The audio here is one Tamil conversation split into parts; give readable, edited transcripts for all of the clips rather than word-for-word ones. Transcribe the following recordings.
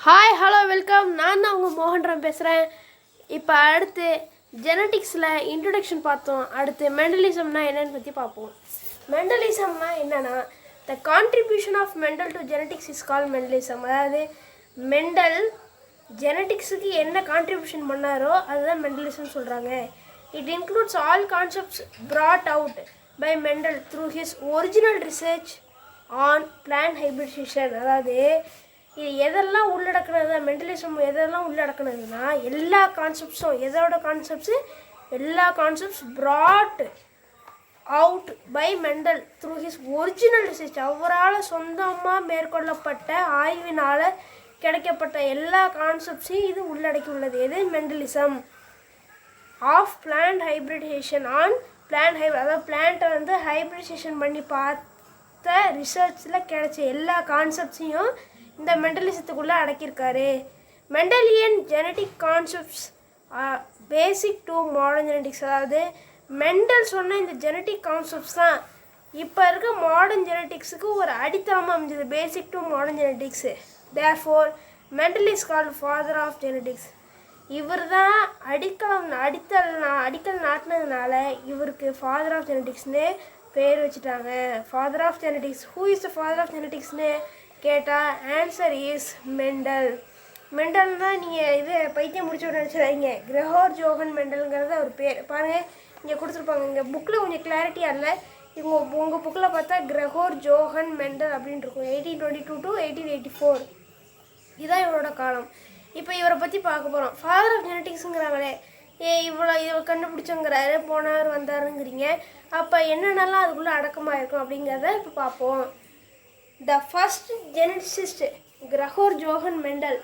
Hi hello welcome. நான் தான் உங்கள் மோகன்ராம் பேசுகிறேன். இப்போ அடுத்து ஜெனட்டிக்ஸில் இன்ட்ரொடக்ஷன் பார்த்தோம். அடுத்து மெண்டலிசம்னா என்னென்னு பற்றி பார்ப்போம். மெண்டலிசம்னா என்னென்னா, the contribution of Mendel to genetics is call Mendelism. அதாவது மெண்டல் ஜெனட்டிக்ஸுக்கு என்ன கான்ட்ரிபியூஷன் பண்ணாரோ அதுதான் மெண்டலிசம் சொல்கிறாங்க. It includes all concepts brought out by Mendel through his original research on plant hybridisation. அதாவது இது எதெல்லாம் உள்ளடக்கினது, மெண்டலிசம் எதெல்லாம் உள்ளடக்கினதுன்னா எல்லா கான்செப்ட்ஸும், எதோட கான்செப்ட்ஸு, எல்லா concepts brought out by Mendel through his original research. அவரால் சொந்தமாக மேற்கொள்ளப்பட்ட ஆய்வினால் கிடைக்கப்பட்ட எல்லா கான்செப்ட்ஸையும் இது உள்ளடக்கி உள்ளது. எது? Mendelism of plant hybridisation on plant அதாவது பிளான்ட்டை வந்து ஹைபிரிடேஷன் பண்ணி பார்த்த ரிசர்ச்சில் கிடைச்ச எல்லா கான்செப்ட்ஸையும் இந்த மெண்டலிசத்துக்குள்ளே அடக்கியிருக்காரு. Mendelian genetic concepts basic to modern genetics. அதாவது மெண்டல் சொன்ன இந்த ஜெனட்டிக் கான்செப்ட்ஸ் தான் இப்போ இருக்க மாடர்ன் ஜெனட்டிக்ஸுக்கு ஒரு அடித்தளமாக அமைஞ்சது. Basic to modern genetics. Therefore Mendel is called father of genetics. இவர் தான் அடிக்கல் நாட்டினதுனால இவருக்கு ஃபாதர் ஆஃப் ஜெனட்டிக்ஸ்னு பேர் வச்சுட்டாங்க. Father of genetics. Who is the father of ஜெனட்டிக்ஸ்னு கேட்டால் ஆன்சர் இஸ் மெண்டல். மெண்டல்னால் நீங்கள் இது பைத்தியம் முடிச்சு நினச்சிடாதீங்க. கிரகோர் ஜோகன் மெண்டலுங்கிறது ஒரு பேர். பாருங்கள், இங்கே கொடுத்துருப்பாங்க. இங்கே புக்கில் கொஞ்சம் கிளாரிட்டியாக இல்லை. உங்கள் புக்கில் பார்த்தா கிரகோர் ஜோகன் மெண்டல் அப்படின்னு இருக்கும். 1822 to 1884 இதுதான் இவரோட காலம். இப்போ இவரை பற்றி பார்க்க போகிறோம். ஃபாதர் ஆஃப் ஜெனட்டிக்ஸுங்கிறாங்களே, இவர் கண்டுபிடிச்சோங்கிறாரு, போனார் வந்தாருங்கிறீங்க. அப்போ என்னென்னலாம் அதுக்குள்ளே அடக்கமாக இருக்கும் அப்படிங்கிறத இப்போ பார்ப்போம். The first geneticist Gregor Johann Mendel.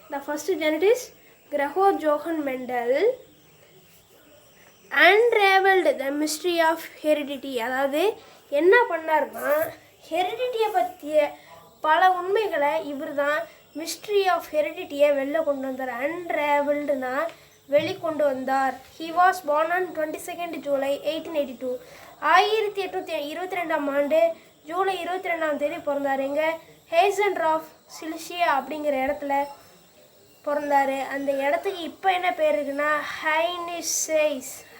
The first geneticist Gregor Johann Mendel unraveled the mystery of heredity. அதாவது என்ன பண்ணார்னா, ஹெரிடிட்டியை பற்றிய பல உண்மைகளை இவர் தான் மிஸ்ட்ரி ஆஃப் ஹெரிடிட்டியை வெளில கொண்டு வந்தார். அன்ராவல்டுனா வெளிக்கொண்டு வந்தார். He was born on 22nd July 1882. 1822ஆம் ஆண்டு ஜூலை 22ஆம் தேதி பிறந்தார். எங்கே? ஹேசன்ட்ராஃப் சிலிசியா அப்படிங்கிற இடத்துல பிறந்தார். அந்த இடத்துக்கு இப்போ என்ன பேர் இருக்குன்னா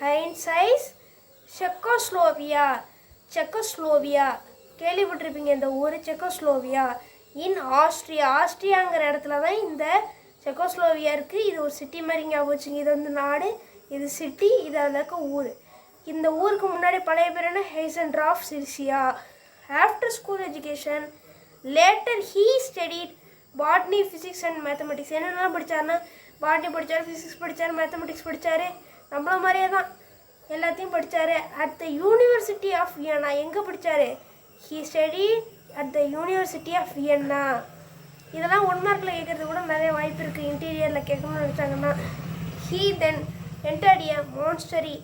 ஹைன்சைஸ் செக்கோஸ்லோவியா கேள்விப்பட்டிருப்பீங்க இந்த ஊர். செக்கோஸ்லோவியா இன் ஆஸ்ட்ரியாங்கிற இடத்துல தான் இந்த செக்கோஸ்லோவியா இருக்குது. இது ஒரு சிட்டி மாதிரி ஞாபகம் வச்சுங்க. இது வந்து நாடு, இது சிட்டி, இது அதில் இருக்க ஊர். இந்த ஊருக்கு முன்னாடி பழைய பேர் என்ன? ஹேசன்ட்ராஃப் Cilicia. After school education, later he studied botany, physics and mathematics. என்னென்னலாம் படித்தார்னா, பாட்னி படித்தார், ஃபிசிக்ஸ் படித்தார், மேத்தமெட்டிக்ஸ் படித்தார். நம்மள மாதிரியே தான் எல்லாத்தையும் படித்தார். At the university of Vienna. எங்கே படித்தார்? he studied at the University of Vienna. இதெல்லாம் 1 மார்க்கில் கேட்குறது கூட நிறைய வாய்ப்பு இருக்குது. இன்டீரியரில் கேட்கணும்னு நினச்சாங்கன்னா. he then entered a monastery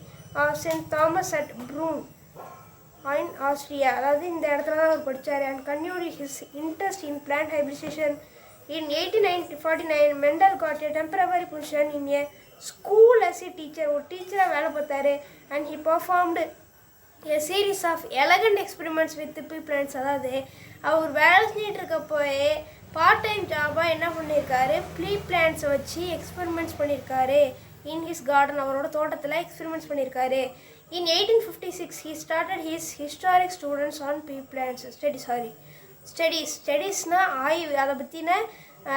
of St. Thomas at Brunn in Austria. அதாவது இந்த இடத்துல தான் அவர் படித்தார். And continued his interest in plant hybridization. In 1849 Mendel got a temporary position in a school as a teacher. ஒரு டீச்சராக வேலை பார்த்தாரு. And he performed a series of elegant experiments with pea plants. அதாவது அவர் வேலை செஞ்சிட்டு இருக்கப்போயே பார்ட் டைம் ஜாபாக என்ன பண்ணியிருக்காரு, ப்ளீ பிளான்ட்ஸை வச்சு எக்ஸ்பெரிமெண்ட்ஸ் பண்ணியிருக்காரு. இன் ஹிஸ் கார்டன், அவரோட தோட்டத்தில் எக்ஸ்பெரிமெண்ட்ஸ் பண்ணியிருக்காரு. In 1856, he started his historic students on pea plants ஸ்டடீஸ்னா ஆய்வு. அதை பற்றின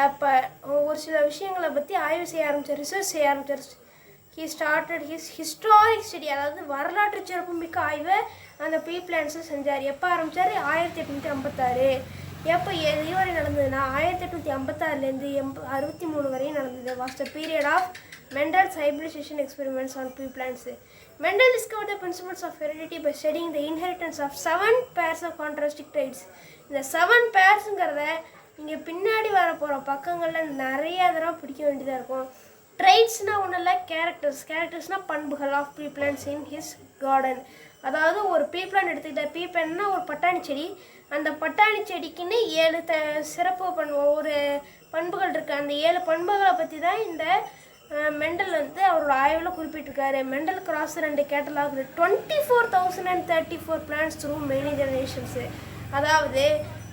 இப்போ ஒரு சில விஷயங்களை பற்றி ஆய்வு செய்ய ஆரம்பித்தார், ரிசர்ச் செய்ய ஆரம்பித்தார். he started his historic study, அதாவது வரலாற்று சிறப்புமிக்க ஆய்வை அந்த பீ பிளான்ட்ஸை செஞ்சார். எப்போ ஆரம்பித்தார்? 1856. எப்போ இதுவரை நடந்ததுன்னா 1856லேருந்து 63 வரையும் நடந்தது. was the period of Mendel's hybridization experiments on pea plants. Mendel discovered the principles of heredity by studying the inheritance of 7 pairs of contrasting traits. இந்த 7 பேர்ஸுங்கிறத நீங்கள் பின்னாடி வர போகிற பக்கங்களில் நிறைய தடவை பிடிக்க வேண்டியதாக இருக்கும். ட்ரைட்ஸ்னால் ஒன்றும் இல்லை, கேரக்டர்ஸ்னால் பண்புகள் of pea plants in his garden. அதாவது ஒரு பீ பிளான்ட் எடுத்துக்கிட்டால், பீ பிளான்ட்னா ஒரு பட்டாணி செடி. அந்த பட்டாணி செடிக்குன்னு 7 சிறப்பு ஒரு பண்புகள் இருக்குது. அந்த 7 பண்புகளை பற்றி தான் இந்த மெண்டல் வந்து அவரோட ஆய்வில் குறிப்பிட்டிருக்காரு. Mendel cross 2 catalogue 24,034 plants through many generations. அதாவது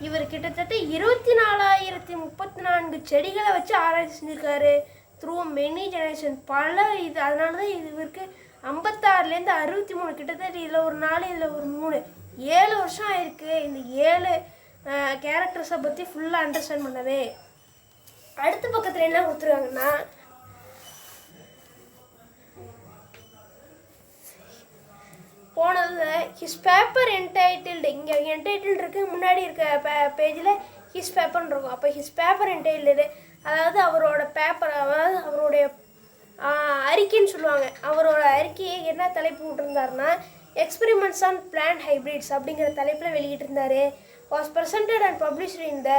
இவர் கிட்டத்தட்ட 24,000 16034 செடிகளை வச்சு ஆராய்ச்சி செஞ்சுருக்காரு த்ரூ மெனி ஜெனரேஷன் பல இது. அதனால தான் இது இவருக்கு 56லேருந்து 63 கிட்டத்தட்ட இதில் ஒரு 4 இதில் ஒரு 3 7 வருஷம் ஆயிருக்கு இந்த 7 கேரக்டர்ஸை பற்றி ஃபுல்லாக அண்டர்ஸ்டாண்ட் பண்ணவே. அடுத்த பக்கத்தில் என்ன கொடுத்துருக்காங்கன்னா போனது ஹிஸ் பேப்பர் என்டைட்டில்டு, இங்கே என்டைட்டில்டு இருக்குது, முன்னாடி இருக்க பேஜில் ஹிஸ் பேப்பர்னு இருக்கும். அப்போ ஹிஸ் பேப்பர் என்டைட்டில்டு அதாவது அவரோட பேப்பர், அதாவது அவருடைய அறிக்கைன்னு சொல்லுவாங்க. அவரோட அறிக்கையை என்ன தலைப்பு விட்டுருந்தாருன்னா எக்ஸ்பெரிமெண்ட்ஸ் ஆன் பிளான்ட் ஹைப்ரிட்ஸ் அப்படிங்கிற தலைப்பில் வெளியிட்டிருந்தார். Was presented and published in the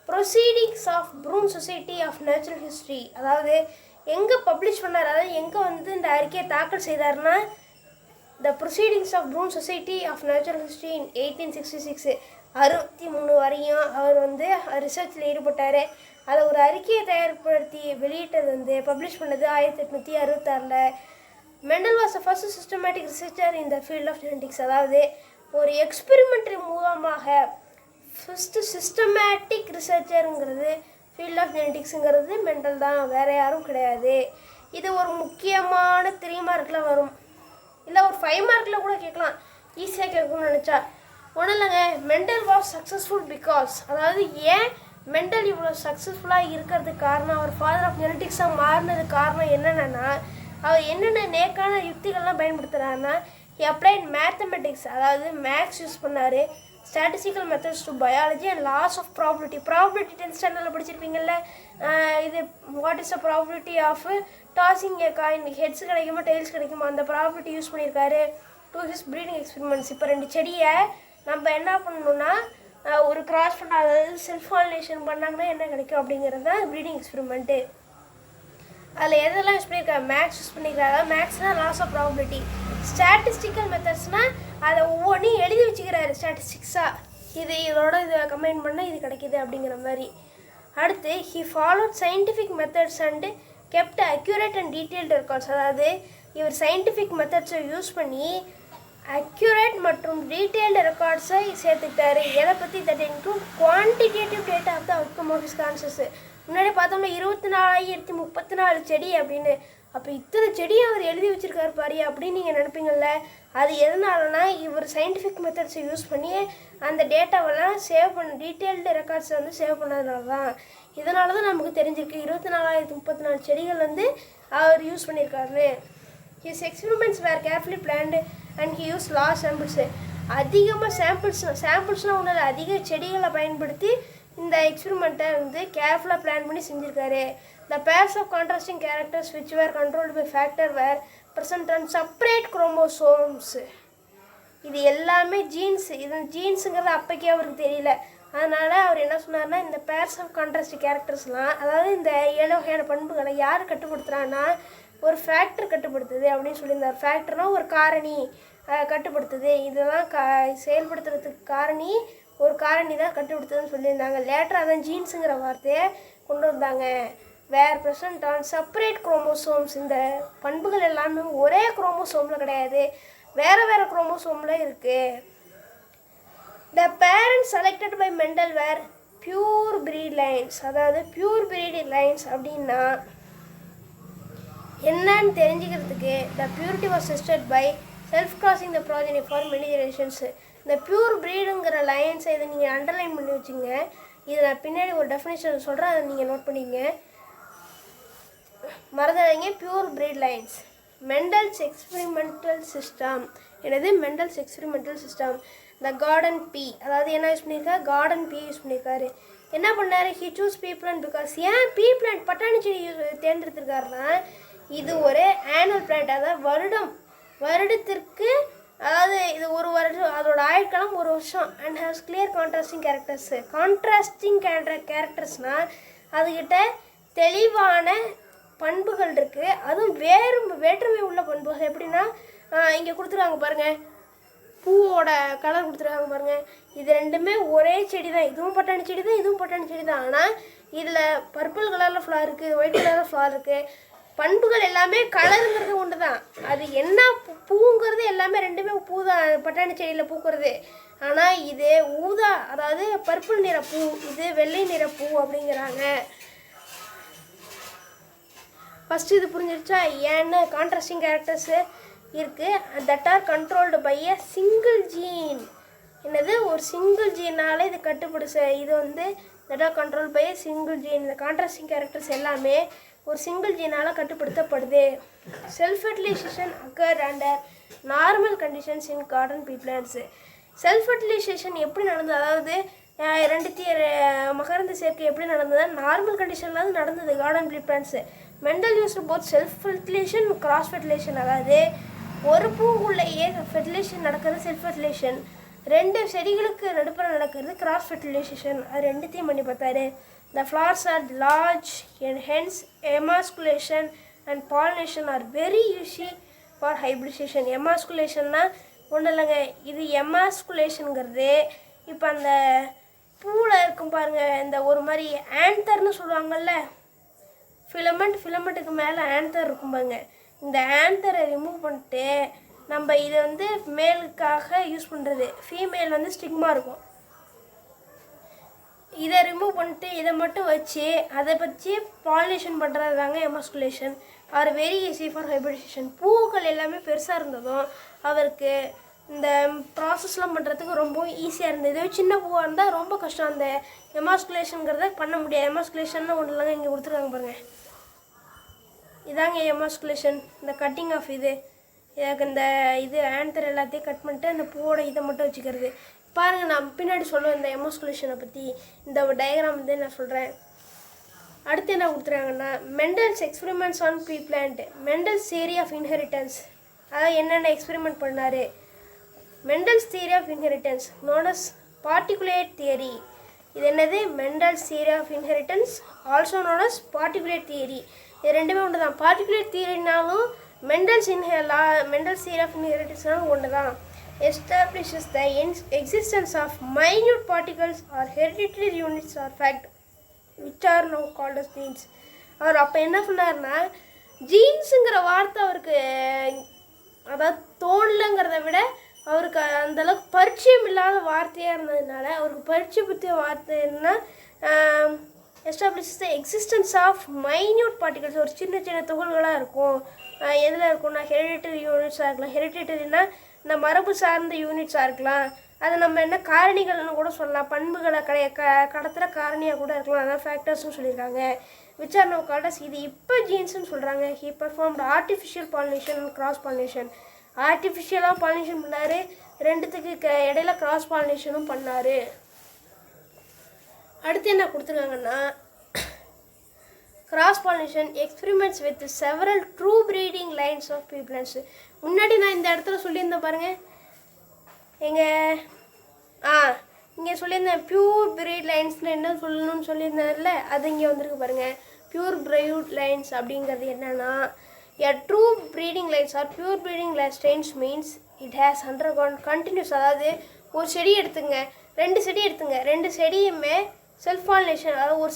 proceedings of Brunn society of natural history. அதாவது எங்கே பப்ளிஷ் பண்ணார், அதாவது எங்கே இந்த அறிக்கையை தாக்கல் செய்தார்னா the proceedings of Brunn society of natural history in 1866. 63 வரையும் அவர் ரிசர்ச்சில் ஈடுபட்டார். அதை ஒரு அறிக்கையை தயார்படுத்தி வெளியிட்டது பப்ளிஷ் பண்ணது 1866. Mendel was the first systematic researcher in the field of genetics. அதாவது ஒரு எக்ஸ்பெரிமெண்ட்ரி மூலமாக ஃபஸ்ட்டு சிஸ்டமேட்டிக் ரிசர்ச்சருங்கிறது ஃபீல்ட் ஆஃப் ஜெனடிக்ஸுங்கிறது மெண்டல் தான், வேறு யாரும் கிடையாது. இது ஒரு முக்கியமான 3 மார்க்கில் வரும், இல்லை ஒரு 5 மார்க்கில் கூட கேட்கலாம், ஈஸியாக கேட்கணும்னு நினச்சா. ஒன்றும் இல்லைங்க, மெண்டல் வாஸ் சக்ஸஸ்ஃபுல் பிகாஸ், அதாவது ஏன் மெண்டல் இவ்வளோ சக்ஸஸ்ஃபுல்லாக இருக்கிறதுக்கு காரணம், அவர் ஃபாதர் ஆஃப் ஜெனடிக்ஸாக மாறினதுக்கு காரணம் என்னென்னா அவர் என்னென்ன நேக்கான யுக்திகள்லாம் பயன்படுத்துகிறாருன்னா அப்ளைட் மேத்தமெட்டிக்ஸ், அதாவது மேக்ஸ் யூஸ் பண்ணார், statistical methods to biology and laws of probability. Probability 10th ஸ்டாண்டர்டில் படிச்சிருப்பீங்கள்ல, இது what is the probability of tossing a coin, heads கிடைக்குமா டெய்ல்ஸ் கிடைக்குமா, அந்த ப்ராபபிலிட்டி யூஸ் பண்ணியிருக்காரு டு ஹிஸ் ப்ரீடிங் எக்ஸ்பெரிமெண்ட்ஸ். இப்போ 2 செடியை நம்ம என்ன பண்ணணும்னா ஒரு கிராஸ் பண்ண, அதாவது செல்ஃப் பாலினேஷன் பண்ணாங்கன்னா என்ன கிடைக்கும் அப்படிங்கிறது தான் ப்ரீடிங் எக்ஸ்பெரிமெண்ட்டு. அதில் எதெல்லாம் யூஸ் பண்ணியிருக்காரு, மேக்ஸ் யூஸ் பண்ணியிருக்காரு, அதாவது மேக்ஸ்னால் லாஸ் ஆஃப் ப்ராபபிலிட்டி. ஸ்டாட்டிஸ்டிக்கல் மெத்தட்ஸ்னால் அதை ஒவ்வொன்றையும் எழுதி வச்சுக்கிறாரு ஸ்டாட்டிஸ்டிக்ஸாக, இதோட இதை கம்பைன் பண்ணால் இது கிடைக்கிது அப்படிங்கிற மாதிரி. அடுத்து he followed scientific methods and kept accurate and detailed records. அதாவது இவர் சயின்டிஃபிக் மெத்தட்ஸை யூஸ் பண்ணி அக்யூரேட் மற்றும் டீட்டெயில்டு ரெக்கார்ட்ஸை சேர்த்துக்கிட்டாரு. எதை பற்றி that include quantitative data of the outcome of his crosses. முன்னாடி பார்த்தோம்னா 24,034 செடி அப்படின்னு, அப்போ இத்தனை செடியை அவர் எழுதி வச்சுருக்காரு பாரு அப்படின்னு நீங்கள் நினைப்பீங்கள்ல. அது எதனாலனா இவர் சயின்டிஃபிக் மெத்தட்ஸை யூஸ் பண்ணி அந்த டேட்டாவெல்லாம் சேவ் பண்ண, டீட்டெயில்டு ரெக்கார்ட்ஸை சேவ் பண்ணதுனால தான். இதனால தான் நமக்கு தெரிஞ்சிருக்கு 24,034 செடிகள் அவர் யூஸ் பண்ணியிருக்காருன்னு. His experiments were carefully planned and he use large samples. அதிகமாக சாம்பிள்ஸ்னால் ஒன்றும் இல்லை, அதிக செடிகளை பயன்படுத்தி இந்த எக்ஸ்பெரிமெண்ட்டை கேர்ஃபுல்லாக பிளான் பண்ணி செஞ்சுருக்காரு. The pairs of contrasting characters which were controlled by factor were present on separate chromosomes. இது எல்லாமே ஜீன்ஸ், இது ஜீன்ஸுங்கிறது அப்போக்கே அவருக்கு தெரியல. அதனால் அவர் என்ன சொன்னார்னா இந்த பேர்ஸ் ஆஃப் கான்ட்ராஸ்டிங் கேரக்டர்ஸ்லாம், அதாவது இந்த 7 வகையான பண்புகளை யார் கட்டுப்படுத்துகிறான்னா ஒரு ஃபேக்டர் கட்டுப்படுத்துது அப்படின்னு சொல்லியிருந்தார். ஃபேக்டர்னால் ஒரு காரணி கட்டுப்படுத்துது, இதெல்லாம் செயல்படுத்துறதுக்கு காரணி ஒரு காரணி தான் கட்டுப்படுத்துதுன்னு சொல்லியிருந்தாங்க. லேட்டராக தான் ஜீன்ஸுங்கிற வார்த்தையை கொண்டு வந்தாங்க. வேர் ப்ரெசன்ட் ஆன் செப்பரேட் குரோமோசோம்ஸ். இந்த பண்புகள் எல்லாமே ஒரே குரோமோசோமில் கிடையாது, வேறு வேறு குரோமோசோமில் இருக்குது. The parents selected by Mendel were pure breed lines. அதாவது பியூர் பிரீட் லைன்ஸ் அப்படின்னா என்னன்னு தெரிஞ்சுக்கிறதுக்கு the purity was tested by self crossing the progeny for many generations. இந்த பியூர் ப்ரீடுங்கிற லைன்ஸை இதை நீங்கள் அண்டர்லைன் பண்ணி வச்சுங்க. இதை நான் பின்னாடி ஒரு டெஃபினேஷன் சொல்கிறேன், அதை நீங்கள் நோட் பண்ணிங்க, மறந்துடாதீங்க. Pure breed lines. Mendel's experimental system. என்னது Mendel's experimental system. The garden pea, அதாவது என்ன யூஸ் பண்ணியிருக்காரு, கார்டன் பி யூஸ் பண்ணியிருக்காரு. என்ன பண்ணார், he chose pea plant because. ஏன் பீ பிளான்ட் பட்டாணி செடி தேர்ந்தெடுத்திருக்காருன்னா இது ஒரு ஆனுவல் பிளான்ட், அதாவது வருடத்திற்கு, அதாவது இது ஒரு வருடம், அதோட ஆயுட்காலம் 1 வருஷம். And haves clear contrasting characters. கான்ட்ராஸ்டிங் கேரக்டர்ஸ்னால் அதுக்கிட்ட தெளிவான பண்புகள் இருக்குது, அதுவும் வேற்றுமை உள்ள பண்புகள். எப்படின்னா இங்கே கொடுத்துருக்காங்க பாருங்கள், பூவோட கலர் கொடுத்துருக்காங்க பாருங்கள், இது ரெண்டுமே ஒரே செடி தான், இதுவும் பட்டாணி செடி தான், இதுவும் பட்டாணி செடி தான். ஆனால் இதில் பர்பிள் கலரில் ஃப்ளவர் இருக்குது, ஒயிட் கலரில் ஃப்ளவர் இருக்குது. பண்புகள் எல்லாமே கலருங்கிறது ஒன்று தான், அது என்ன பூங்கிறது எல்லாமே ரெண்டுமே பூ தான், பட்டாணி செடியில் பூக்கிறது. ஆனால் இது ஊதா, அதாவது பர்பிள் நிற பூ, இது வெள்ளை நிற பூ அப்படிங்கிறாங்க. ஃபஸ்ட்டு இது புரிஞ்சிருச்சா? ஏன்னு கான்ட்ராஸ்டிங் கேரக்டர்ஸு இருக்குது. That are controlled by a single gene. என்னது? ஒரு சிங்கிள் ஜீனால் இது இது வந்து that are control by a single gene. இந்த கான்ட்ராஸ்டிங் கேரக்டர்ஸ் எல்லாமே ஒரு சிங்கிள் ஜீனால் கட்டுப்படுத்தப்படுது. Self fertilization occur under normal conditions in garden pea plants. Self fertilization எப்படி நடந்தது, அதாவது மகரந்த சேர்க்கை எப்படி நடந்தது? நார்மல் கண்டிஷனில் நடந்தது garden pea plants. Mendel use both self fertilization, cross fertilization. அதாவது ஒரு பூவுக்குள்ளேயே ஃபெர்டிலேஷன் நடக்கிறது செல்ஃப் ஃபெர்டிலேஷன், 2 செடிகளுக்கு நடுப்புற நடக்கிறது கிராஸ் ஃபெர்டிலைசேஷன். அது ரெண்டுத்தையும் பண்ணி பார்த்தாரு. The flowers are large and hence emasculation and pollination are very easy for hybridization. எமாஸ்குலேஷன்னா ஒன்றும் இல்லைங்க, இது எமாஸ்குலேஷனுங்கிறது இப்போ அந்த பூவில் இருக்கும் பாருங்கள், இந்த ஒரு மாதிரி ஆன்தர்னு சொல்லுவாங்கள்ல, ஃபிலமெண்ட்டுக்கு மேலே ஆன்தர் இருக்கும் பாருங்க. இந்த ஆன்தரை ரிமூவ் பண்ணிட்டு நம்ம இதை வந்து மேலுக்காக யூஸ் பண்ணுறது. ஃபீமேல் வந்து ஸ்டிக்மா இருக்கும், இதை ரிமூவ் பண்ணிட்டு இதை மட்டும் வச்சு அதை பற்றி பாலினேஷன் பண்ணுறது தாங்க emasculation. Are very easy for hybridisation. பூக்கள் எல்லாமே பெருசாக இருந்ததும் அவருக்கு இந்த ப்ராசஸ்லாம் பண்ணுறதுக்கு ரொம்ப ஈஸியாக இருந்தது. சின்ன பூவாக இருந்தால் ரொம்ப கஷ்டம், அந்த எமாஸ்குலேஷனுங்கிறத பண்ண முடியாது. எமாஸ்குலேஷன் ஒன்றும் இல்லைங்க, இங்கே கொடுத்துருக்காங்க பாருங்கள், இதாங்க எமாஸ்குலேஷன். இந்த கட்டிங் ஆஃப் எனக்கு இந்த ஆன்தர் எல்லாத்தையும் கட் பண்ணிட்டு அந்த பூவோட இதை மட்டும் வச்சுக்கிறது. பாருங்கள், நான் பின்னாடி சொல்லுவேன் இந்த எமாஸ்குலேஷனை பற்றி. இந்த டயக்ராம் வந்து நான் சொல்கிறேன். அடுத்து என்ன கொடுத்துருக்காங்கன்னா, Mendel's experiments on pea plant, Mendel's theory of inheritance. அதாவது என்னென்ன எக்ஸ்பெரிமெண்ட் பண்ணார்? Mendel's theory of inheritance known as particulate theory. இது என்னது? Mendel's theory of inheritance, also known as particulate theory. இது ரெண்டுமே ஒன்று தான். பார்ட்டிகுலேட் தியரினாலும் மெண்டல்ஸ் தியரி ஆஃப் இன்ஹெரிட்டன்ஸ்னாலும் ஒன்று தான். Establishes the existence of minute particles or hereditary units or fact which are now called as genes. அவர் அப்போ என்ன சொன்னார்னா, ஜீன்ஸுங்கிற வார்த்தை அவருக்கு அதாவது தோணலைங்கிறத விட அவருக்கு அந்தளவுக்கு பரிச்சயம் இல்லாத வார்த்தையாக இருந்ததுனால அவருக்கு பரிச்சய பற்றிய வார்த்தை என்னன்னா, establishes the existence of minute particles. ஒரு சின்ன சின்ன துகள்களாக இருக்கும். எதில் இருக்கும்னா ஹெரிடிட்டரி யூனிட்ஸாக இருக்கலாம். ஹெரிடிட்டரினா இந்த மரபு சார்ந்த யூனிட்ஸாக இருக்கலாம். அதை நம்ம என்ன காரணிகள்னு கூட சொல்லலாம். பண்புகளை கடத்துகிற காரணியாக கூட இருக்கலாம். அதான் ஃபேக்டர்ஸ்னு சொல்லியிருக்காங்க. Which are now called as, இது இப்போ ஜீன்ஸ்னு சொல்கிறாங்க. He performed artificial pollination and cross pollination. ஆர்டிஃபிஷியலாக பாலினேஷன் பண்ணார், ரெண்டுத்துக்கு இடையில கிராஸ் பாலினேஷனும் பண்ணார். அடுத்து என்ன கொடுத்துருக்காங்கன்னா, cross pollination experiments with several true breeding lines of pea plants. முன்னாடி நான் இந்த இடத்துல சொல்லியிருந்தேன் பாருங்கள், இங்கே சொல்லியிருந்தேன் பியூர் ப்ரீட் லைன்ஸில் என்ன சொல்லணும்னு சொல்லியிருந்தேன்ல, அது இங்கே வந்திருக்கு பாருங்கள். பியூர் ப்ரீட் லைன்ஸ் அப்படிங்கிறது என்னென்னா, a true breeding lines or pure breeding strains means it has undergone continuous. அதாவது ஒரு செடி எடுத்துங்க, 2 செடி எடுத்துங்க, 2 செடியுமே செல்ஃப் பாலினேஷன். அதாவது ஒரு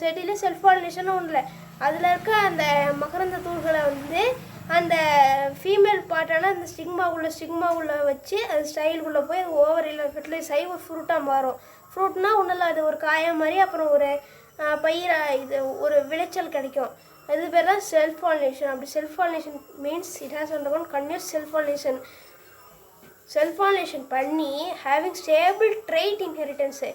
செடியில் செல்ஃப் பாலினேஷன் ஒன்றும் இல்லை, அதில் இருக்க அந்த மகரந்த தூள்களை வந்து அந்த ஃபீமேல் பார்ட்டான அந்த ஸ்டிக்மாவுள்ள வச்சு அது ஸ்டைலுக்குள்ளே போய் அது ஓவரில் ஃபெர்டிலைஸ் ஆகி ஒரு ஃப்ரூட்டாக மாறும். ஃப்ரூட்னால் ஒன்றும் இல்லை, அது ஒரு காயம் மாதிரி அப்புறம் ஒரு ஒரு விளைச்சல் கிடைக்கும். அது பேர் தான் செல்ஃப் பாலினேஷன். அப்படி self pollination means it has undergone continuous self pollination பண்ணி ஹேவிங் ஸ்டேபிள் ட்ரைட் இன்ஹெரிட்டன்ஸு.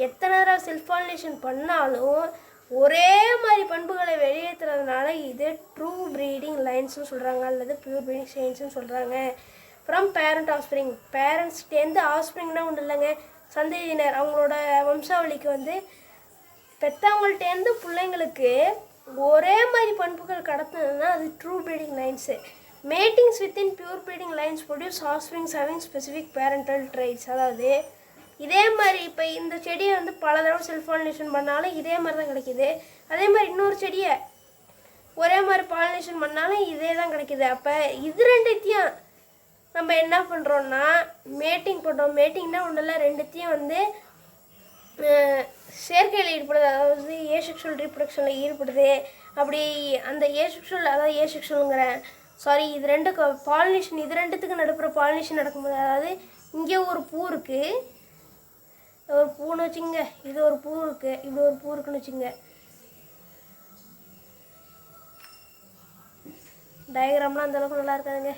எத்தனை தடவை செல்ஃப் பாலினேஷன் பண்ணாலும் ஒரே மாதிரி பண்புகளை வெளியேற்றுறதுனால இது ட்ரூ ப்ரீடிங் லைன்ஸ்னு சொல்கிறாங்க, அல்லது பியூர் ப்ரீடிங் செயின்ஸ்னு சொல்கிறாங்க. ஃப்ரம் பேரண்ட் ஆஃப்ஸ்ப்ரிங், பேரண்ட்ஸ்டேருந்து ஆஃப்ஸ்ப்ரிங்னா ஒன்றும் இல்லைங்க, சந்ததியினர், அவங்களோட வம்சாவளிக்கு வந்து பெற்றவங்கள்டேருந்து பிள்ளைங்களுக்கு ஒரே மாதிரி பண்புகள் கடத்துனதுன்னா அது true breeding lines. Matings within pure breeding lines produce offsprings having specific parental traits. அதாவது இதே மாதிரி இப்போ இந்த செடியை வந்து பல தடவை செல்ஃப் பாலினேஷன் பண்ணாலும் இதே மாதிரி தான் கிடைக்கிது. அதே மாதிரி இன்னொரு செடியை ஒரே மாதிரி பாலினேஷன் பண்ணாலும் இதே தான் கிடைக்கிது. அப்போ இது ரெண்டுத்தையும் நம்ம என்ன பண்ணுறோன்னா மேட்டிங் பண்ணுறோம். மேட்டிங்னா ஒன்றும் இல்லை, ரெண்டுத்தையும் வந்து சேர்க்கையில் ஈடுபடுது, அதாவது ஏசெக்ஷுவல் ரீப்ரொடக்ஷனில் ஈடுபடுது. அப்படி அந்த ஏசெக்ஷுவலுங்கிற இது ரெண்டுக்கு பாலினேஷன், இது ரெண்டுத்துக்கு நடுப்புற பாலினேஷன் நடக்கும்போது, அதாவது இங்கே ஒரு பூ இருக்குது, ஒரு பூன்னு வச்சுங்க. இது ஒரு பூ இருக்குது, இப்படி ஒரு பூ இருக்குன்னு வச்சுங்க. டயக்ராம்லாம் அந்தளவுக்கு நல்லா இருக்காதுங்க.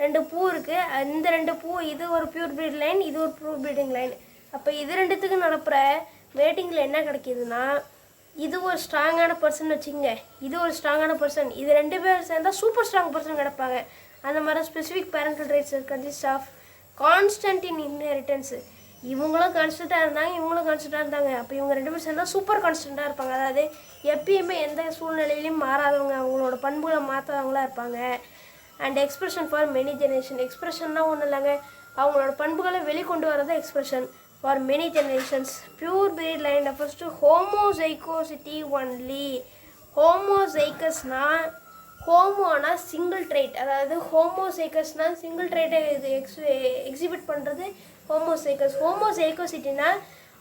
2 பூ இருக்குது. இந்த 2 பூ, இது ஒரு பியூர் ப்ரீட் லைன், இது ஒரு ப்ரூ ப்ரீடிங் லைன். அப்போ இது ரெண்டுத்துக்கும் நடப்புற மேட்டிங்கில் என்ன கிடைக்கிதுன்னா, இது ஒரு ஸ்ட்ராங்கான பர்சன் வச்சுங்க, இது ஒரு ஸ்ட்ராங்கான பர்சன், இது 2 பேர் சேர்ந்தால் சூப்பர் ஸ்ட்ராங் பர்சன் கிடப்பாங்க. அந்த மாதிரி specific parental traits consist of constant in inheritance. இவங்களும் கான்ஸ்டண்ட்டாக இருந்தாங்க, இவங்களும் கான்ஸ்டண்ட்டாக இருந்தாங்க. அப்போ இவங்க 2 பேர் சேர்ந்தால் சூப்பர் கான்ஸ்டண்ட்டாக இருப்பாங்க. அதாவது எப்பயுமே எந்த சூழ்நிலையிலையும் மாறாதவங்க, அவங்களோட பண்புகளை மாற்றாதவங்களாக இருப்பாங்க. And expression for many generation. எக்ஸ்பிரஷன்னா ஒன்றும் இல்லைங்க, அவங்களோட பண்புகளை வெளிக்கொண்டு வரது expression for many generations. Pure breed line refers to homozygosity only. ஹோமோசைக்கஸ்னால் ஹோமோனா சிங்கிள் ட்ரைட், அதாவது ஹோமோசைக்கஸ்னால் சிங்கிள் ட்ரைட்டை இது எக்ஸிபிட் பண்ணுறது ஹோமோசைக்கஸ். ஹோமோசைகோசிட்டினா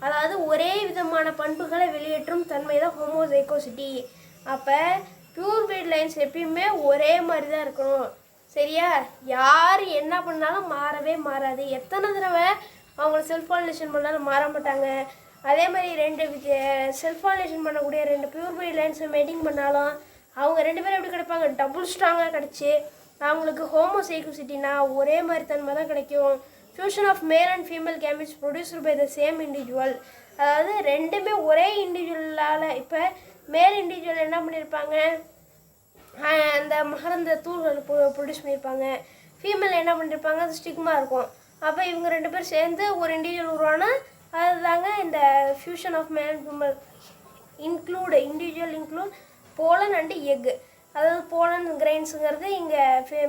அதாவது ஒரே விதமான பண்புகளை வெளியேற்றும் தன்மை தான் ஹோமோசைகோசிட்டி. அப்போ பியூர் பிரீட் லைன்ஸ் எப்பயுமே ஒரே மாதிரி தான் இருக்கணும், சரியா? யார் என்ன பண்ணாலும் மாறவே மாறாது. எத்தனை தடவை அவங்கள செல்ஃப் பாலினேஷன் பண்ணாலும் மாற மாட்டாங்க. அதே மாதிரி 2 செல்ஃப் பாலினேஷன் பண்ணக்கூடிய 2 பியூர் பிரீட் லைன்ஸை மெயின்டைன் பண்ணாலும் அவங்க 2 பேரும் எப்படி கிடைப்பாங்க? டபுள் ஸ்ட்ராங்காக கிடச்சி அவங்களுக்கு ஹோமோசைகோசிட்டினா ஒரே மாதிரி தன்மை தான் கிடைக்கும். Fusion of male and female gametes produced by the same individual. அதாவது 2மே ஒரே இண்டிவிஜுவலால், இப்போ மேல் இண்டிவிஜுவல் என்ன பண்ணியிருப்பாங்க, அந்த மகரந்த தூள்கள் ப்ரொடியூஸ் பண்ணியிருப்பாங்க. ஃபீமேல் என்ன பண்ணியிருப்பாங்க, அது ஸ்டிக்மா இருக்கும். அப்போ இவங்க 2 பேர் சேர்ந்து ஒரு இண்டிவிஜுவல் உருவானா அதுதாங்க இந்த fusion of male and female. Individual pollen and egg. அதாவது போலன் கிரெயின்ஸுங்கிறது இங்கே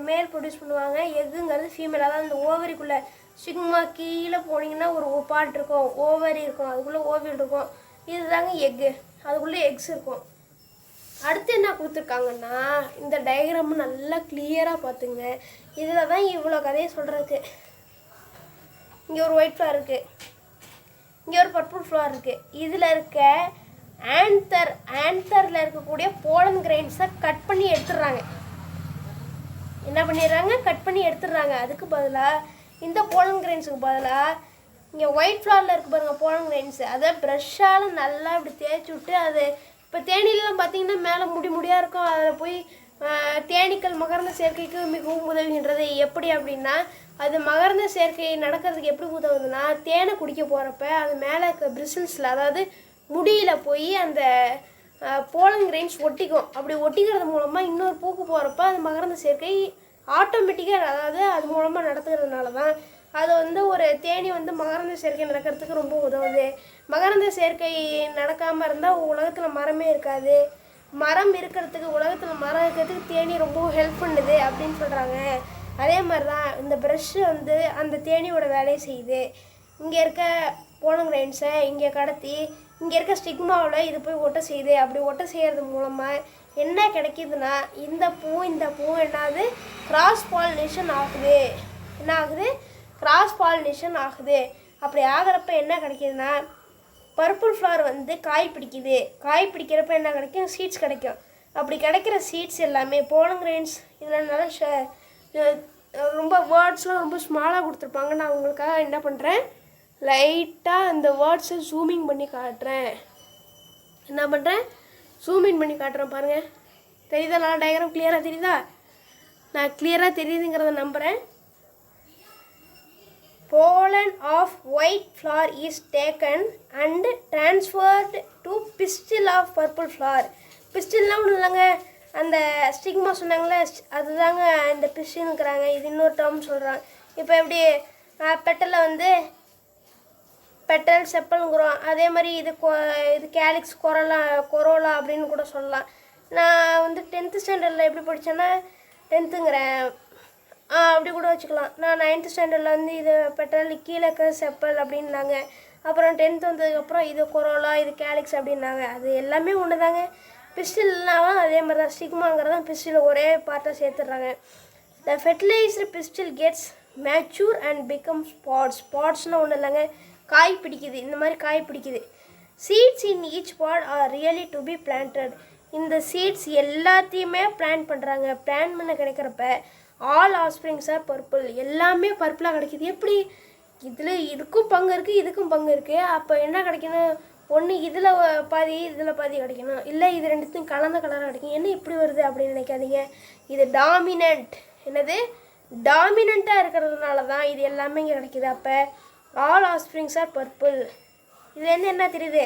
மேல் ப்ரொடியூஸ் பண்ணுவாங்க, எக்குங்கிறது ஃபீமேல். அதாவது இந்த ஓவரிக்குள்ளே ஸ்டிக்மா கீழே போனீங்கன்னா ஒரு பார்ட் இருக்கும், ஓவரி இருக்கும், அதுக்குள்ளே ஓவியல் இருக்கும், இதுதாங்க எக்கு, அதுக்குள்ளே எக்ஸ் இருக்கும். அடுத்து என்ன கொடுத்துருக்காங்கன்னா, இந்த டயக்ராம் நல்லா கிளியராக பார்த்துங்க. இதில் தான் இவ்வளோ கதையை சொல்கிறதுக்கு. இங்கே ஒரு ஒயிட் ஃப்ளவர் இருக்குது, இங்கே ஒரு பர்பிள் ஃப்ளவர் இருக்குது. இதில் இருக்க ஆன்தரில் இருக்கக்கூடிய போலன் கிரெயின்ஸை கட் பண்ணி எடுத்துடுறாங்க. என்ன பண்ணிடுறாங்க? கட் பண்ணி எடுத்துடுறாங்க. அதுக்கு பதிலாக இந்த போலன் கிரெயின்ஸுக்கு பதிலாக இங்கே ஒயிட் ஃப்ளவரில் இருக்குது பாருங்கள் போலன் கிரெயின்ஸு, அதை ப்ரெஷ்ஷால் நல்லா இப்படி தேய்ச்சி விட்டு, அது இப்போ தேனிலாம் பார்த்திங்கன்னா மேலே முடியாக இருக்கும், அதில் போய் தேனீக்கள் மகரந்த சேர்க்கைக்கு மிகவும் உதவுகின்றது. எப்படி அப்படின்னா, அது மகரந்த சேர்க்கை நடக்கிறதுக்கு எப்படி உதவுதுன்னா, தேனை குடிக்க போகிறப்ப அது மேலே இருக்க பிரிசில்ஸில், அதாவது முடியில் போய் அந்த போலன் கிரெயின்ஸ் ஒட்டிக்கும். அப்படி ஒட்டிக்கிறது மூலமாக இன்னொரு பூக்கு போகிறப்ப அது மகரந்த சேர்க்கை ஆட்டோமேட்டிக்காக, அதாவது அது மூலமாக நடத்துகிறதுனால தான் அது ஒரு தேனி மகரந்த சேர்க்கை நடக்கிறதுக்கு ரொம்ப உதவுது. மகரந்த சேர்க்கை நடக்காமல் இருந்தால் உலகத்தில் மரமே இருக்காது. மரம் இருக்கிறதுக்கு, உலகத்தில் மரம் இருக்கிறதுக்கு தேனி ரொம்ப ஹெல்ப் பண்ணுது அப்படின்னு சொல்கிறாங்க. அதே மாதிரி தான் இந்த ப்ரஷ்ஷு அந்த தேனியோட வேலையை செய்யுது. இங்கே இருக்க போலன் கிரெயின்ஸை இங்கே கடத்தி இங்கே இருக்க ஸ்டிக்மாவில் இது போய் ஒட்ட செய்யுது. அப்படி ஒட்ட செய்கிறது மூலமாக என்ன கிடைக்கிதுன்னா, இந்த பூ என்னாகுது, கிராஸ் பாலினேஷன் ஆகுது. என்ன ஆகுது? கிராஸ் பாலினேஷன் ஆகுது. அப்படி ஆகிறப்ப என்ன கிடைக்கிதுன்னா, பர்பிள் ஃப்ளவர் காய் பிடிக்குது. காய் பிடிக்கிறப்ப என்ன கிடைக்கும்? சீட்ஸ் கிடைக்கும். அப்படி கிடைக்கிற சீட்ஸ் எல்லாமே போலன் கிரெயின்ஸ். இதில் நல்லா ரொம்ப வேர்ட்ஸ்லாம் ரொம்ப ஸ்மாலாக கொடுத்துருப்பாங்க. நான் உங்களுக்காக என்ன பண்ணுறேன், லைட்டாக அந்த வேர்ட்ஸை ஜூமிங் பண்ணி காட்டுறேன். என்ன பண்ணுறேன், ஜூமின் பண்ணி காட்டுறேன் பாருங்கள். தெரியுதா? நல்லா டயக்ராம் கிளியராக தெரியுதா? நான் கிளியராக தெரியுதுங்கிறத நம்புகிறேன். Pollen of white flower is taken and transferred to pistil of purple flower. பிஸ்டில்லாம் ஒன்றும் இல்லைங்க, அந்த ஸ்டிக்மா சொன்னாங்களே அதுதாங்க இந்த பிஸ்டின்னுக்கிறாங்க. இது இன்னொரு டேர்ம் சொல்கிறாங்க. இப்போ எப்படி பெட்டலில் பெட்டல் செப்பல்ங்கிறோம், அதே மாதிரி இது கேலிக்ஸ் கொரோலா அப்படின்னு கூட சொல்லலாம். நான் 10th ஸ்டாண்டர்டில் எப்படி படித்தேன்னா, 10ங்கிறேன் அப்படி கூட வச்சுக்கலாம். நான் 9th ஸ்டாண்டர்டில் இது பெட்டல் கீழே செப்பல் அப்படின்னாங்க. அப்புறம் 10th வந்ததுக்கப்புறம் இது கொரோலா, இது கேலிக்ஸ் அப்படின்னாங்க. அது எல்லாமே ஒன்று தாங்க. பிஸ்டில்னாலும் அதே மாதிரி தான், ஸ்டிக்மாங்கிறது தான் பிஸ்டில் ஒரே பார்ட்டாக சேர்த்துடுறாங்க. The fertilized pistil gets mature and become spots. ஸ்பாட்ஸ்னால் ஒன்றும் இல்லைங்க, காய் பிடிக்குது. இந்த மாதிரி காய் பிடிக்குது. Seeds in each pod are really to be planted. இந்த சீட்ஸ் எல்லாத்தையுமே பிளான் பண்ணுறாங்க. பிளான் பண்ண கிடைக்கிறப்ப ஆல் ஆஸ்பிரிங்ஸ் ஆர் பர்பிள். எல்லாமே பர்பிளாக கிடைக்கிது. எப்படி? இதில் இதுக்கும் பங்கு இருக்குது, இதுக்கும் பங்கு இருக்குது. அப்போ என்ன கிடைக்கணும்? ஒன்று இதில் பாதி, இதில் பாதி கிடைக்கணும். இல்லை இது ரெண்டுத்தையும் கலந்த கலராக கிடைக்கும். என்ன இப்படி வருது அப்படின்னு நினைக்காதீங்க. இது டாமினன்ட். என்னது? டாமினண்ட்டாக இருக்கிறதுனால தான் இது எல்லாமே இங்கே கிடைக்கிது. அப்போ ஆல் ஆஃப்ஸ்ப்ரிங்ஸ் ஆர் பர்பிள். இதுலேருந்து என்ன தெரியுது?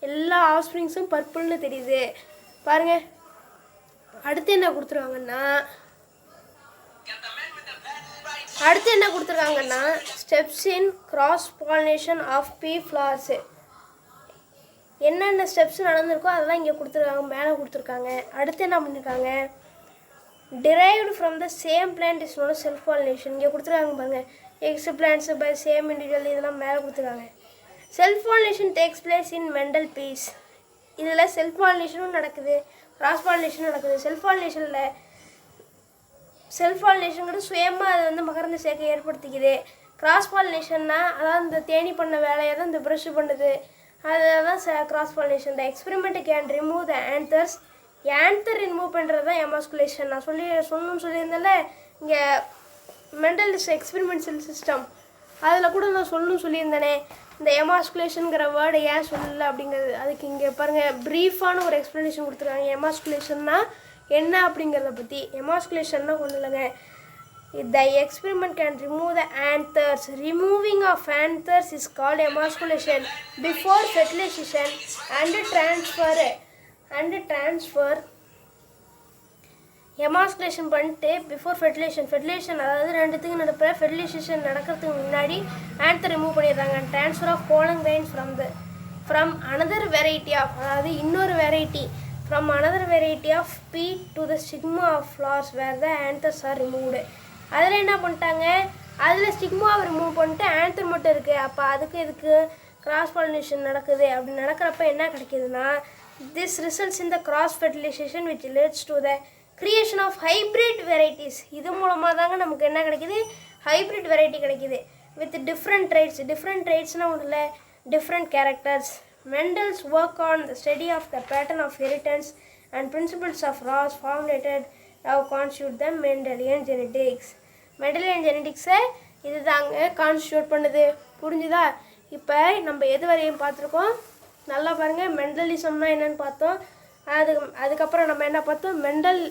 எல்லா ஆஃப்ஸ்ப்ரிங்ஸும் பர்பிள்னு தெரியுது. பாருங்கள். அடுத்து என்ன கொடுத்துருக்காங்கன்னா steps in cross pollination of pea flowers. என்னென்ன ஸ்டெப்ஸ் நடந்திருக்கோ அதெல்லாம் இங்கே கொடுத்துருக்காங்க, மேலே கொடுத்துருக்காங்க. அடுத்து என்ன பண்ணியிருக்காங்க? derived from the same plant is known as self pollination. இங்கே கொடுத்துருக்காங்க பாருங்கள். X plants by same individual இதெல்லாம் மேலே கொடுத்துருக்காங்க. Self pollination takes place in Mendel peas. இதில் செல்ஃப் பாலினேஷனும் நடக்குது, கிராஸ் பாலினேஷனும் நடக்குது. செல்ஃப் பாலினேஷனுங்கிறது சுயமாக அது வந்து மகரந்த சேர்க்கை ஏற்படுத்திக்குது. கிராஸ் பாலினேஷன்னா அதான் இந்த தேனி பண்ண வேலையை தான் இந்த ப்ரஷ் பண்ணுது. அதுதான் cross pollination. The experiment can remove the anthers. Anther remove பண்ணுறது தான் எமாஸ்குலேஷன். நான் சொல்லணும்னு சொல்லியிருந்தேன்ல, இங்கே மெண்டலிஸ்ட் எக்ஸ்பெரிமெண்டல் சிஸ்டம் அதில் கூட நான் சொல்லணும்னு சொல்லியிருந்தேனே. இந்த எமாஸ்குலேஷனுங்கிற வேர்டு ஏன் சொல்லலை அப்படிங்கிறது அதுக்கு இங்கே பாருங்கள், ப்ரீஃபான ஒரு எக்ஸ்ப்ளனேஷன் கொடுத்துருக்காங்க. எமாஸ்குலேஷன்னா என்ன அப்படிங்கிறத பற்றி. எமாஸ்குலேஷன்னா ஒன்றும் இல்லைங்க. The experiment can remove the anthers. Removing of anthers is called emasculation. Before fertilization and transfer emasculation பண்ணிட்டு பிஃபோர் ஃபெர்டிலைசேஷன் அதாவது ரெண்டுத்துக்கும் நடப்ப ஃபெர்டிலைசேஷன் நடக்கிறதுக்கு முன்னாடி ஆன்தர் ரிமூவ் பண்ணிடுறாங்க. Transfer of pollen grains from another variety of, அதாவது இன்னொரு variety from another variety of pea to the stigma of flowers where the anthers are removed. அதில் என்ன பண்ணிட்டாங்க? அதில் ஸ்டிக்மாவை ரிமூவ் பண்ணிட்டு ஆன்தர் மட்டும் இருக்குது. அப்போ இதுக்கு கிராஸ் பாலினேஷன் நடக்குது. அப்படி நடக்கிறப்ப என்ன கிடைக்கிதுன்னா, this results in the cross fertilization which leads to the creation of hybrid varieties. இது மூலமாக தாங்க நமக்கு என்ன கிடைக்கிது? ஹைப்ரிட் வெரைட்டி கிடைக்கிது வித் டிஃப்ரெண்ட் ட்ரைட்ஸ்னால் ஒன்றும் இல்லை, different characters. Mendel's work on the study of the pattern of inheritance and principles of ராஸ் formulated now constitute the Mendelian genetics. Mendelian ஜெனடிக்ஸை இது தாங்க கான்ஸ்டியூட் பண்ணுது. புரிஞ்சுதா? இப்போ நம்ம எது வரையும் பார்த்துருக்கோம் நல்லா பாருங்கள். மெண்டலிசம்னா என்னென்னு பார்த்தோம். அதுக்கப்புறம் நம்ம என்ன பார்த்தோம்? மெண்டல்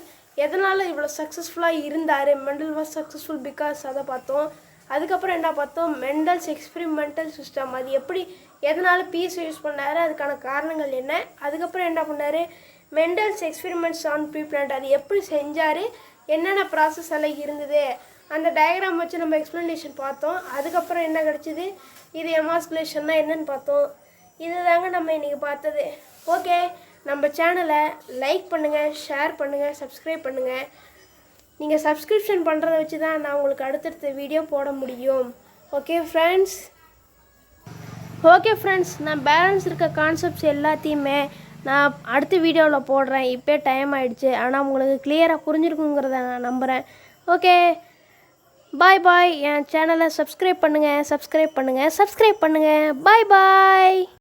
எதனால் இவ்வளோ சக்ஸஸ்ஃபுல்லாக இருந்தார்? மெண்டல் வாஸ் சக்ஸஸ்ஃபுல் பிகாஸ் அதை பார்த்தோம். அதுக்கப்புறம் என்ன பார்த்தோம்? மெண்டல்ஸ் எக்ஸ்பெரிமெண்டல் சிஸ்டம், அது எப்படி எதனால் பீஸ் யூஸ் பண்ணார், அதுக்கான காரணங்கள் என்ன. அதுக்கப்புறம் என்ன பண்ணார்? Mendel's experiments on pea plant, அது எப்படி செஞ்சார், என்னென்ன ப்ராசஸ் எல்லாம் இருந்தது, அந்த டயக்ராம் வச்சு நம்ம எக்ஸ்ப்ளனேஷன் பார்த்தோம். அதுக்கப்புறம் என்ன கிடச்சிது? இது எமாஸ்குலேஷன்னா என்னென்னு பார்த்தோம். இது தாங்க நம்ம இன்றைக்கி பார்த்தது. ஓகே, நம்ம சேனலை லைக் பண்ணுங்கள், ஷேர் பண்ணுங்கள், சப்ஸ்கிரைப் பண்ணுங்கள். நீங்கள் சப்ஸ்கிரிப்ஷன் பண்ணுறத வச்சு தான் நான் உங்களுக்கு அடுத்தடுத்த வீடியோ போட முடியும். ஓகே ஃப்ரெண்ட்ஸ், நான் பேலன்ஸ் இருக்க கான்செப்ட்ஸ் எல்லாத்தையுமே நான் அடுத்த வீடியோவில் போடுறேன். இப்போ டைம் ஆகிடுச்சு, ஆனால் உங்களுக்கு கிளியராக புரிஞ்சிருக்குங்கிறத நான் நம்புகிறேன். ஓகே, பாய். என் சேனலை சப்ஸ்கிரைப் பண்ணுங்கள். பாய்.